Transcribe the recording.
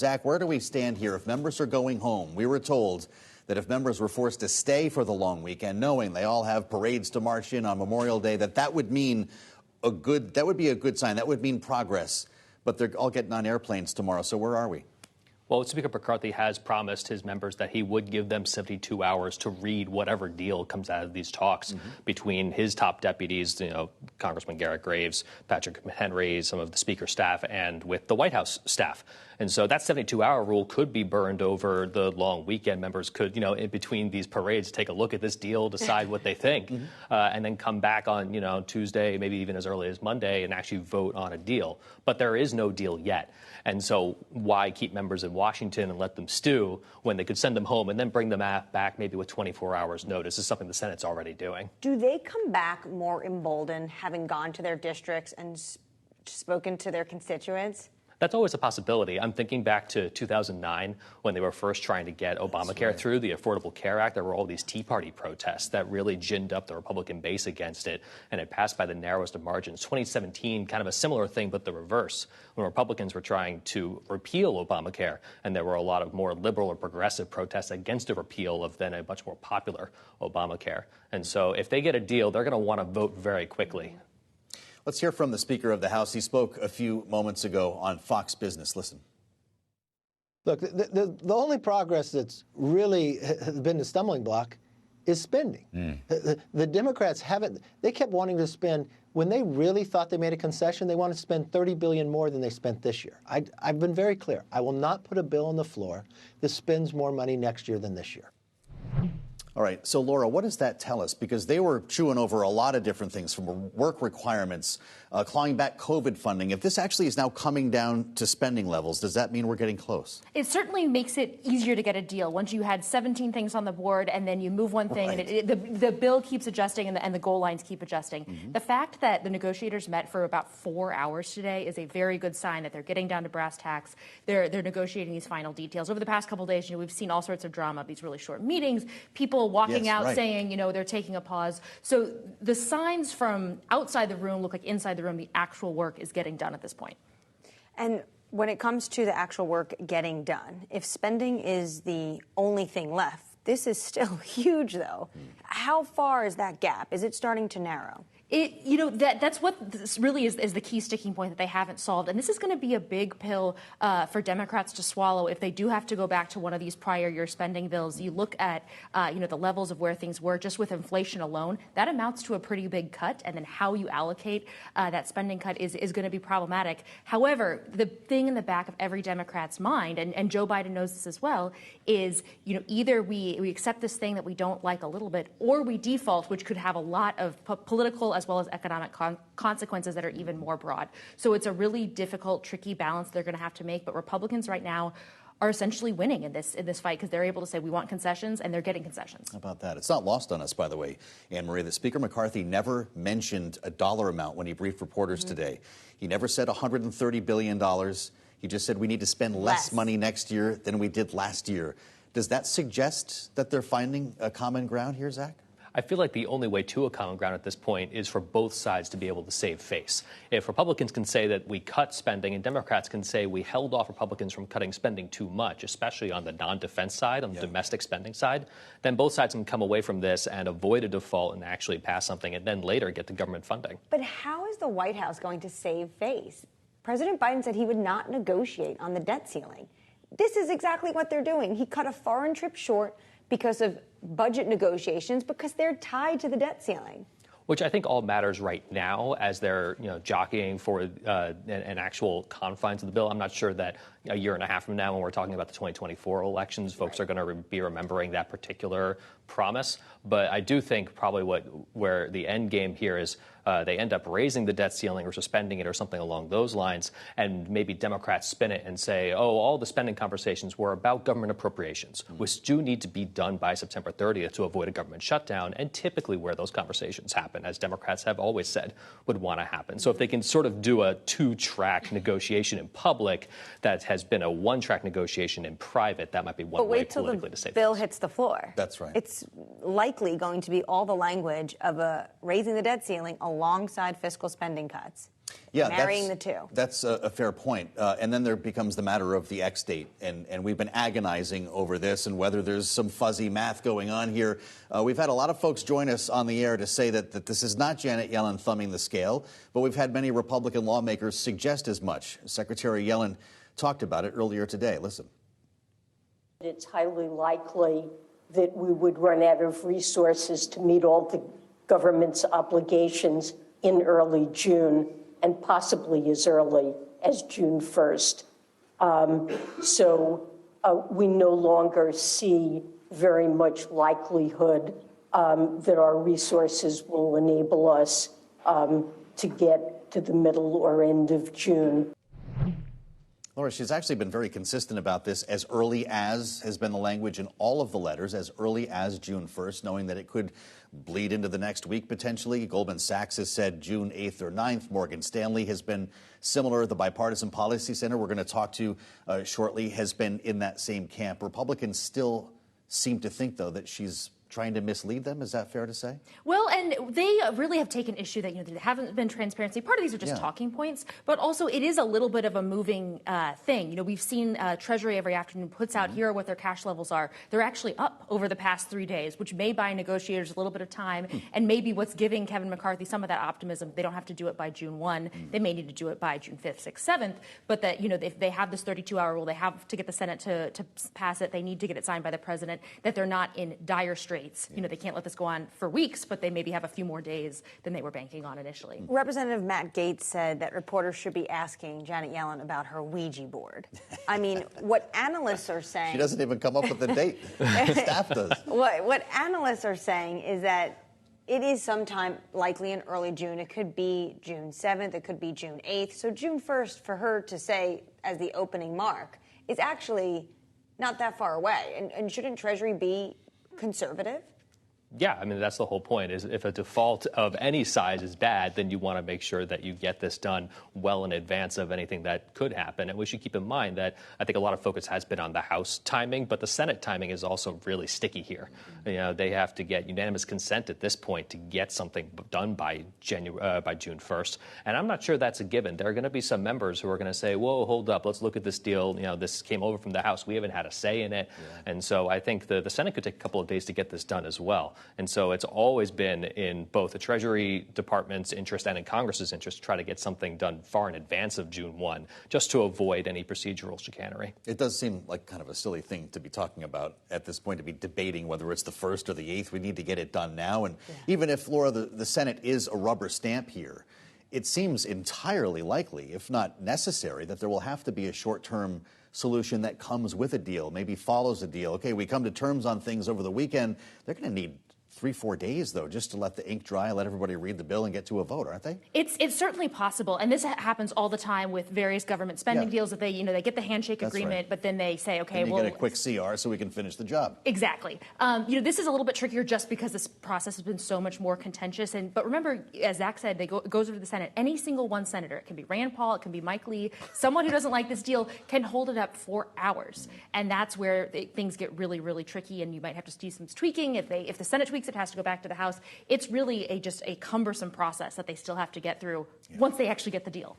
Zach, where do we stand here if members are going home? We were told that if members were forced to stay for the long weekend, knowing they all have parades to march in on Memorial Day, that would mean that would be a good sign. That would mean progress. But they're all getting on airplanes tomorrow. So where are we? Well, Speaker McCarthy has promised his members that he would give them 72 hours to read whatever deal comes out of these talks between his top deputies, Congressman Garrett Graves, Patrick Henry, some of the Speaker's staff, and with the White House staff. And so that 72-hour rule could be burned over the long weekend. Members could, in between these parades, take a look at this deal, decide what they think, and then come back on, Tuesday, maybe even as early as Monday, and actually vote on a deal. But there is no deal yet. And so why keep members in Washington and let them stew when they could send them home and then bring them back maybe with 24 hours notice? This is something the Senate's already doing. Do they come back more emboldened, having gone to their districts and spoken to their constituents? That's always a possibility. I'm thinking back to 2009 when they were first trying to get Obamacare through, the Affordable Care Act. There were all these Tea Party protests that really ginned up the Republican base against it, and it passed by the narrowest of margins. 2017, kind of a similar thing, but the reverse, when Republicans were trying to repeal Obamacare, and there were a lot of more liberal or progressive protests against a repeal of then a much more popular Obamacare. And so if they get a deal, they're going to want to vote very quickly. Let's hear from the Speaker of the House. He spoke a few moments ago on Fox Business. Listen. Look, the only progress that's really been the stumbling block is spending. The Democrats they kept wanting to spend, when they really thought they made a concession, they wanted to spend $30 billion more than they spent this year. I've been very clear. I will not put a bill on the floor that spends more money next year than this year. All right. So, Laura, what does that tell us? Because they were chewing over a lot of different things, from work requirements, clawing back COVID funding. If this actually is now coming down to spending levels, does that mean we're getting close? It certainly makes it easier to get a deal. Once you had 17 things on the board and then you move one thing, and the bill keeps adjusting and the goal lines keep adjusting. The fact that the negotiators met for about 4 hours today is a very good sign that they're getting down to brass tacks. They're negotiating these final details. Over the past couple of days, we've seen all sorts of drama, these really short meetings, people walking out saying, they're taking a pause. So the signs from outside the room look like inside the room. The actual work is getting done at this point. And when it comes to the actual work getting done, if spending is the only thing left, this is still huge, though. How far is that gap? Is it starting to narrow? That's what this really is the key sticking point that they haven't solved. And this is going to be a big pill for Democrats to swallow if they do have to go back to one of these prior year spending bills. You look at, the levels of where things were just with inflation alone, that amounts to a pretty big cut. And then how you allocate that spending cut is going to be problematic. However, the thing in the back of every Democrat's mind, and Joe Biden knows this as well, is, either we accept this thing that we don't like a little bit, or we default, which could have a lot of political as well as economic consequences that are even more broad. So it's a really difficult, tricky balance they're going to have to make. But Republicans right now are essentially winning in this fight because they're able to say we want concessions, and they're getting concessions. How about that? It's not lost on us, by the way, Anne-Marie, that Speaker McCarthy never mentioned a dollar amount when he briefed reporters today. He never said $130 billion. He just said we need to spend less money next year than we did last year. Does that suggest that they're finding a common ground here, Zach? I feel like the only way to a common ground at this point is for both sides to be able to save face. If Republicans can say that we cut spending and Democrats can say we held off Republicans from cutting spending too much, especially on the non-defense side, on the domestic spending side, then both sides can come away from this and avoid a default and actually pass something and then later get the government funding. But how is the White House going to save face? President Biden said he would not negotiate on the debt ceiling. This is exactly what they're doing. He cut a foreign trip short because of budget negotiations, because they're tied to the debt ceiling. Which I think all matters right now as they're jockeying for an actual confines of the bill. I'm not sure that a year and a half from now, when we're talking about the 2024 elections, folks are going to be remembering that particular promise. But I do think probably where the end game here is they end up raising the debt ceiling or suspending it or something along those lines, and maybe Democrats spin it and say, all the spending conversations were about government appropriations, which do need to be done by September 30th to avoid a government shutdown, and typically where those conversations happen, as Democrats have always said would want to happen. So if they can sort of do a two-track negotiation in public that has been a one-track negotiation in private, that might be one way politically to save bill things. hits the floor. That's right. It's likely going to be all the language of raising the debt ceiling alongside fiscal spending cuts. Yeah, marrying the two. That's a fair point. And then there becomes the matter of the X date. And we've been agonizing over this and whether there's some fuzzy math going on here. We've had a lot of folks join us on the air to say that this is not Janet Yellen thumbing the scale, but we've had many Republican lawmakers suggest as much. Secretary Yellen talked about it earlier today. Listen. It's highly likely that we would run out of resources to meet all the government's obligations in early June, and possibly as early as June 1st. So we no longer see very much likelihood that our resources will enable us to get to the middle or end of June. Laura, she's actually been very consistent about this. As early as has been the language in all of the letters, as early as June 1st, knowing that it could bleed into the next week potentially. Goldman Sachs has said June 8th or 9th. Morgan Stanley has been similar. The Bipartisan Policy Center we're going to talk to shortly has been in that same camp. Republicans still seem to think, though, that she's trying to mislead them. Is that fair to say? Well, and they really have taken issue that, there haven't been transparency. Part of these are just talking points, but also it is a little bit of a moving thing. We've seen Treasury every afternoon puts out here what their cash levels are. They're actually up over the past 3 days, which may buy negotiators a little bit of time and maybe what's giving Kevin McCarthy some of that optimism. They don't have to do it by June 1. They may need to do it by June 5th, 6th, 7th, but that, if they have this 32-hour rule, they have to get the Senate to pass it. They need to get it signed by the president, that they're not in dire straits. They can't let this go on for weeks, but they maybe have a few more days than they were banking on initially. Representative Matt Gaetz said that reporters should be asking Janet Yellen about her Ouija board. I mean, what analysts are saying... She doesn't even come up with the date. Staff does. What analysts are saying is that it is sometime likely in early June. It could be June 7th. It could be June 8th. So June 1st, for her to say as the opening mark, is actually not that far away. And shouldn't Treasury be conservative? Yeah, I mean, that's the whole point, is if a default of any size is bad, then you want to make sure that you get this done well in advance of anything that could happen. And we should keep in mind that I think a lot of focus has been on the House timing, but the Senate timing is also really sticky here. They have to get unanimous consent at this point to get something done by June 1st. And I'm not sure that's a given. There are going to be some members who are going to say, whoa, hold up, let's look at this deal. This came over from the House. We haven't had a say in it. Yeah. And so I think the Senate could take a couple of days to get this done as well. And so it's always been in both the Treasury Department's interest and in Congress's interest to try to get something done far in advance of June 1, just to avoid any procedural chicanery. It does seem like kind of a silly thing to be talking about at this point, to be debating whether it's the 1st or the 8th. We need to get it done now. And even if, Laura, the Senate is a rubber stamp here, it seems entirely likely, if not necessary, that there will have to be a short-term solution that comes with a deal, maybe follows a deal. Okay, we come to terms on things over the weekend. They're going to need 3-4 days, though, just to let the ink dry, let everybody read the bill and get to a vote, aren't they? It's certainly possible, and this happens all the time with various government spending deals. That they get the handshake agreement, but then they say, okay, well, get a quick CR so we can finish the job. Exactly. This is a little bit trickier just because this process has been so much more contentious. But remember, as Zach said, it goes over to the Senate. Any single one senator, it can be Rand Paul, it can be Mike Lee, someone who doesn't like this deal can hold it up for hours, and that's where things get really, really tricky. And you might have to do some tweaking. If the Senate tweaks, it has to go back to the House. It's really just a cumbersome process that they still have to get through once they actually get the deal.